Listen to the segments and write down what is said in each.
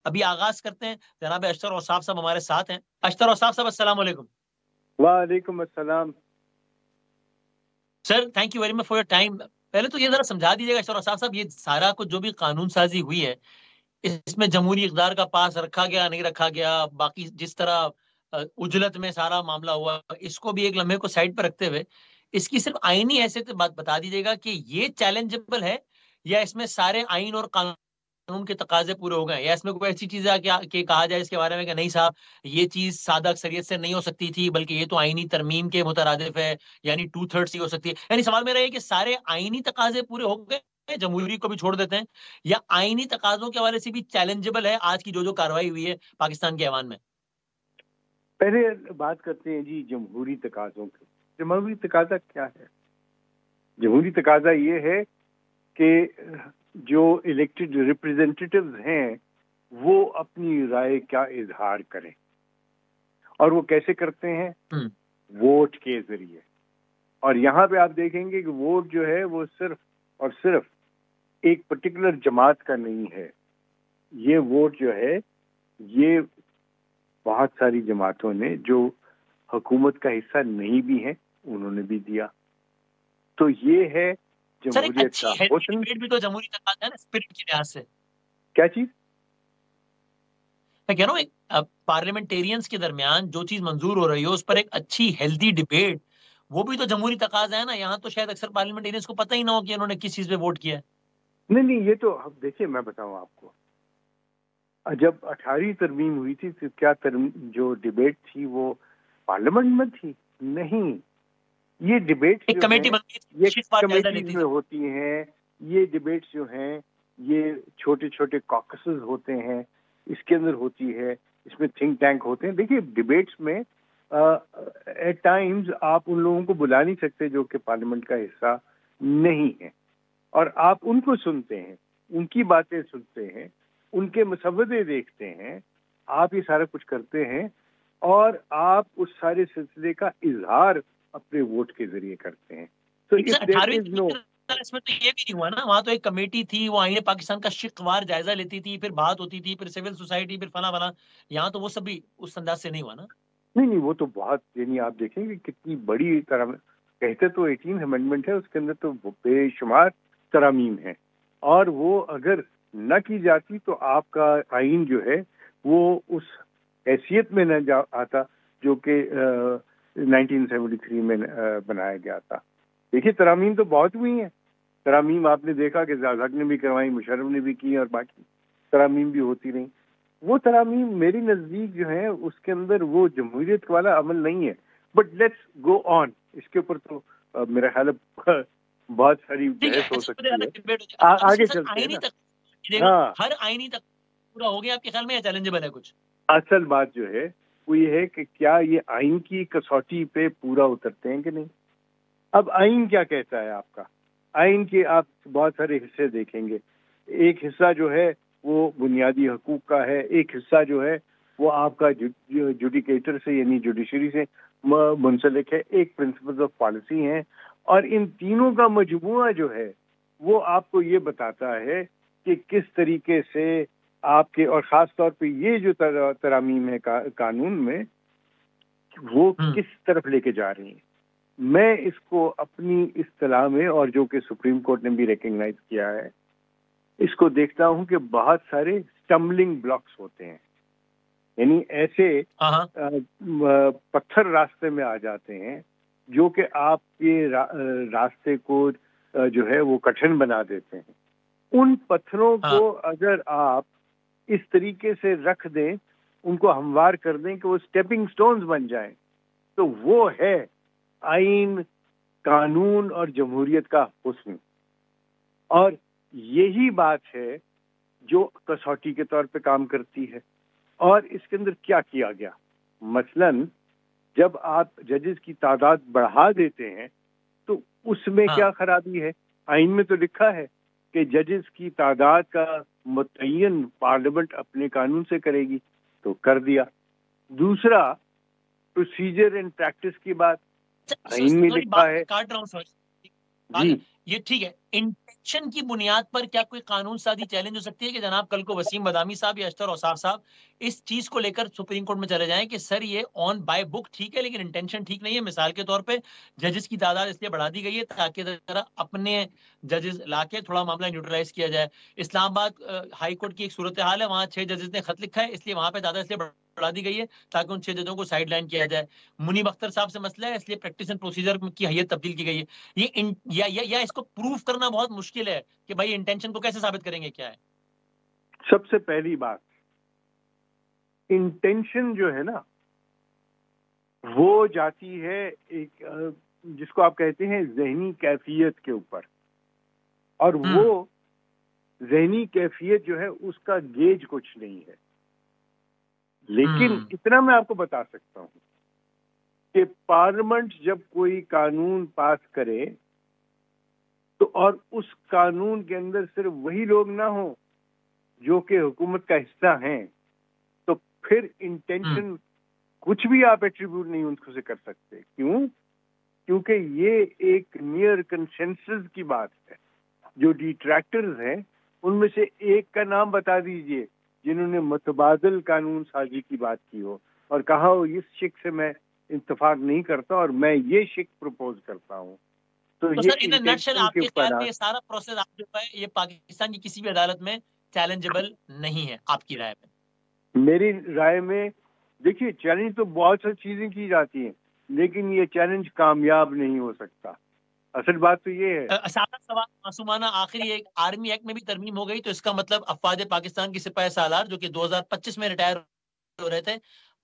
ابھی آغاز کرتے ہیں. جناب اشتر اوصاف صاحب ہمارے ساتھ ہیں. اشتر اوصاف صاحب السلام علیکم. وعلیکم السلام. Sir thank you very much for your time. پہلے تو یہ ذرا سمجھا دیجیے گا اشتر اوصاف صاحب, یہ سارا کچھ جو بھی قانون سازی ہوئی ہے اس میں جمہوری اقدار کا پاس رکھا گیا نہیں رکھا گیا, باقی جس طرح اجلت میں سارا معاملہ ہوا, اس کو بھی ایک لمحے کو سائڈ پر رکھتے ہوئے اس کی صرف آئینی حیثیت بات بتا دیجیے گا کہ یہ چیلنجبل ہے یا اس میں سارے آئین اور قانون کے تقاضے پورے ہو گئے, یا اس میں کوئی ایسی چیز ہے کہ کہا جائے اس کے بارے میں کہ نہیں صاحب یہ چیز سادہ اکثریت سے نہیں ہو سکتی تھی بلکہ یہ تو آئینی ترمیم کے مترادف ہے, یعنی 2/3 ہی ہو سکتی ہے. یعنی سوال میرا یہ کہ سارے آئینی تقاضے پورے ہو گئے, جمہوری کو بھی چھوڑ دیتے ہیں, یا آئینی تقاضوں کے حوالے سے بھی چیلنجبل ہے آج کی جو کاروائی ہوئی ہے پاکستان کے ایوان میں؟ پہلے بات کرتے ہیں جی جمہوری تقاضوں کی. جمہوری تقاضا کیا ہے؟ جمہوری تقاضا یہ ہے کہ جو الیکٹڈ ریپرزینٹیٹیوز ہیں وہ اپنی رائے کا اظہار کریں, اور وہ کیسے کرتے ہیں؟ ووٹ کے ذریعے. اور یہاں پہ آپ دیکھیں گے کہ ووٹ جو ہے وہ صرف اور صرف ایک پرٹیکولر جماعت کا نہیں ہے. یہ ووٹ جو ہے یہ بہت ساری جماعتوں نے جو حکومت کا حصہ نہیں بھی ہیں انہوں نے بھی دیا. تو یہ ہے جمہوریت کا حسن. بھی تو جمہوری تقاضا ہے نا اسپرٹ کے لحاظ سے. کیا چیز؟ میں کہہ رہا ہوں پارلیمنٹیرینز کے درمیان جو چیز منظور ہو رہی ہو اس پر ایک اچھی ہیلدی ڈبیٹ, وہ بھی تو جمہوری تقاضا ہے نا. یہاں تو شاید اکثر پارلیمنٹیرینز کو پتہ ہی نہ ہو کہ انہوں نے کس چیز پہ ووٹ کیا ہے. نہیں یہ تو دیکھیے میں بتاؤں آپ کو, جب 18ویں ترمیم ہوئی تھی تو کیا جو ڈبیٹ تھی وہ پارلیمنٹ میں تھی؟ نہیں, یہ ڈبیٹس جو ہیں یہ کمیٹیز میں ہوتی ہیں. یہ ڈبیٹس جو ہیں یہ چھوٹے چھوٹے کاکسز ہوتے ہیں, اس کے اندر ہوتی ہے, اس میں تھنک ٹینک ہوتے ہیں. دیکھیے ڈبیٹس میں ایٹ ٹائمز آپ ان لوگوں کو بلا نہیں سکتے جو کہ پارلیمنٹ کا حصہ نہیں ہے, اور آپ ان کو سنتے ہیں, ان کی باتیں سنتے ہیں, ان کے مسودے دیکھتے ہیں, آپ یہ سارا کچھ کرتے ہیں, اور آپ اس سارے سلسلے کا اظہار اپنے ووٹ کے ذریعے کرتے ہیں. تو اس میں تو یہ بھی نہیں ہوا نا, وہاں تو ایک کمیٹی تھی, وہ آئین پاکستان کا شقوار جائزہ لیتی تھی, پھر بات ہوتی تھی, پھر سول سوسائٹی, پھر فلاں فلاں. یہاں تو وہ سب بھی اس انداز سے نہیں ہوا نا. نہیں وہ تو بہت, یعنی آپ دیکھیں گے کتنی بڑی طرح, کہتے تو 18 امینڈمنٹ ہے, اس کے اندر تو بے شمار ترامیم ہیں, اور وہ اگر نہ کی جاتی تو آپ کا آئین جو ہے وہ اس حیثیت میں نہ آتا جو کہ 1973 میں بنایا گیا تھا. دیکھیے ترامیم تو بہت ہوئی ہیں. ترامیم آپ نے دیکھا کہ زاہد نے بھی کروائی, مشرف نے بھی کی, اور باقی ترامیم بھی ہوتی رہیں. وہ ترامیم میری نزدیک جو ہے اس کے اندر وہ جمہوریت والا عمل نہیں ہے. بٹ لیٹس گو آن, اس کے اوپر تو میرا خیال ہے بہت ساری بحث ہو سکتی ہے. آگے چلتے ہیں نا. ہر آئینی تک پورا ہو گیا آپ کے خیال میں, یا چیلنجبل ہے کچھ؟ اصل بات جو ہے وہ یہ ہے کہ کیا یہ آئین کی کسوٹی پہ پورا اترتے ہیں کہ نہیں. اب آئین کیا کہتا ہے آپ کا؟ آئین کے آپ بہت سارے حصے دیکھیں گے. ایک حصہ جو ہے وہ بنیادی حقوق کا ہے, ایک حصہ جو ہے وہ آپ کا جوڈیکیٹر سے یعنی جوڈیشری سے منسلک ہے, ایک پرنسپلز آف پالیسی ہیں, اور ان تینوں کا مجموعہ جو ہے وہ آپ کو یہ بتاتا ہے کہ کس طریقے سے آپ کے, اور خاص طور پہ یہ جو ترامیم ہے قانون میں, وہ کس طرف لے کے جا رہی ہیں. میں اس کو اپنی اصطلاح میں, اور جو کہ سپریم کورٹ نے بھی ریکگنائز کیا ہے, اس کو دیکھتا ہوں کہ بہت سارے اسٹمبلنگ بلاکس ہوتے ہیں. یعنی ایسے پتھر راستے میں آ جاتے ہیں جو کہ آپ کے راستے کو جو ہے وہ کٹھن بنا دیتے ہیں. ان پتھروں کو اگر آپ اس طریقے سے رکھ دیں, ان کو ہموار کر دیں کہ وہ اسٹیپنگ سٹونز بن جائیں, تو وہ ہے آئین, قانون اور جمہوریت کا حسن. اور یہی بات ہے جو کسوٹی کے طور پہ کام کرتی ہے. اور اس کے اندر کیا کیا گیا؟ مثلاً جب آپ ججز کی تعداد بڑھا دیتے ہیں تو اس میں کیا خرابی ہے؟ آئین میں تو لکھا ہے کہ ججز کی تعداد کا متعین پارلیمنٹ اپنے قانون سے کرے گی, تو کر دیا. دوسرا پروسیجر اینڈ پریکٹس کی بات آئین میں لکھا ہے. کاٹ رہا ہوں جی, یہ ٹھیک ہے، انٹینشن کی بنیاد پر کیا کوئی قانون سازی چیلنج ہو سکتی ہے کہ جناب کل کو وسیم بادامی صاحب یا اشتر اوصاف صاحب اس چیز کو لے کر سپریم کورٹ میں چلے جائیں کہ سر یہ آن بائی بک ٹھیک ہے لیکن انٹینشن ٹھیک نہیں ہے؟ مثال کے طور پہ ججز کی تعداد اس لیے بڑھا دی گئی ہے تاکہ ذرا اپنے ججز لا کے تھوڑا معاملہ نیوٹرلائز کیا جائے. اسلام آباد ہائی کورٹ کی ایک صورتحال ہے، وہاں 6 ججز نے خط لکھا ہے، اس لیے وہاں پہ تعداد اس لیے بڑھا دی گئی ہے تاکہ ان 6 ججوں کو سائڈ لائن کیا جائے. منیب اختر صاحب سے مسئلہ ہے، اس لیے پریکٹس اینڈ پروسیجر کی حیت تبدیل کی گئی ہے. یا اس کو پروف کرنا بہت مشکل ہے کہ بھائی انٹینشن کو کیسے ثابت کریں گے؟ کیا ہے سب سے پہلی بات، انٹینشن جو ہے نا وہ جاتی ہے ایک جس کو آپ کہتے ہیں ذہنی کیفیت کے اوپر، اور وہ ذہنی کیفیت جو ہے اس کا گیج کچھ نہیں ہے. لیکن اتنا میں آپ کو بتا سکتا ہوں کہ پارلیمنٹ جب کوئی قانون پاس کرے تو اور اس قانون کے اندر صرف وہی لوگ نہ ہوں جو کہ حکومت کا حصہ ہیں، تو پھر انٹینشن کچھ بھی آپ ایٹریبیوٹ نہیں ان کو سے کر سکتے. کیوں؟ کیونکہ یہ ایک نیئر کنسنسس کی بات ہے. جو ڈیٹریکٹرز ہیں ان میں سے ایک کا نام بتا دیجئے جنہوں نے متبادل قانون سازی کی بات کی ہو اور کہا ہو اس شک سے میں اتفاق نہیں کرتا اور میں یہ شک پروپوز کرتا ہوں. تو سر ان نٹشل آپ کے خیال میں یہ سارا پروسیس آپ جو ہے یہ پاکستان کی کسی بھی عدالت میں چیلنجبل نہیں ہے آپ کی رائے میں؟ میری رائے میں دیکھیے چیلنج تو بہت سی چیزیں کی جاتی ہیں لیکن یہ چیلنج کامیاب نہیں ہو سکتا. اصل بات تو یہ ہے. سادہ سوال معصومانہ آخری ایک، آرمی ایکٹ میں بھی ترمیم ہو گئی تو اس کا مطلب افواج پاکستان کی سپاہی سالار جو کہ 2025 میں ریٹائر ہو رہے تھے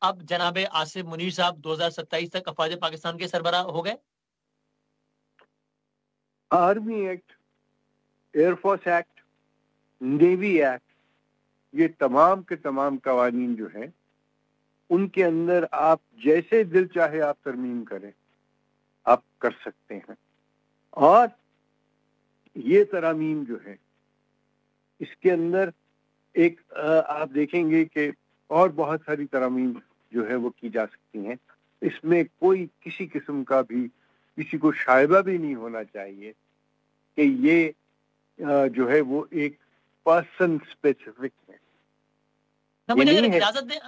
اب جناب آصف منیر صاحب 2027 تک افواج پاکستان کے سربراہ ہو گئے؟ Army act, air force act, navy act, یہ تمام کے تمام قوانین جو ہیں ان کے اندر آپ جیسے دل چاہے آپ ترمیم کریں، آپ کر سکتے ہیں. اور یہ ترامیم جو ہے اس کے اندر ایک آپ دیکھیں گے کہ اور بہت ساری ترامیم جو ہے وہ کی جا سکتی ہیں. اس میں کوئی کسی قسم کا بھی کسی کو شائبہ بھی نہیں ہونا چاہیے کہ یہ جو ہے وہ ایک پرسن اسپیسیفک ہے. مجھے اجازت دیں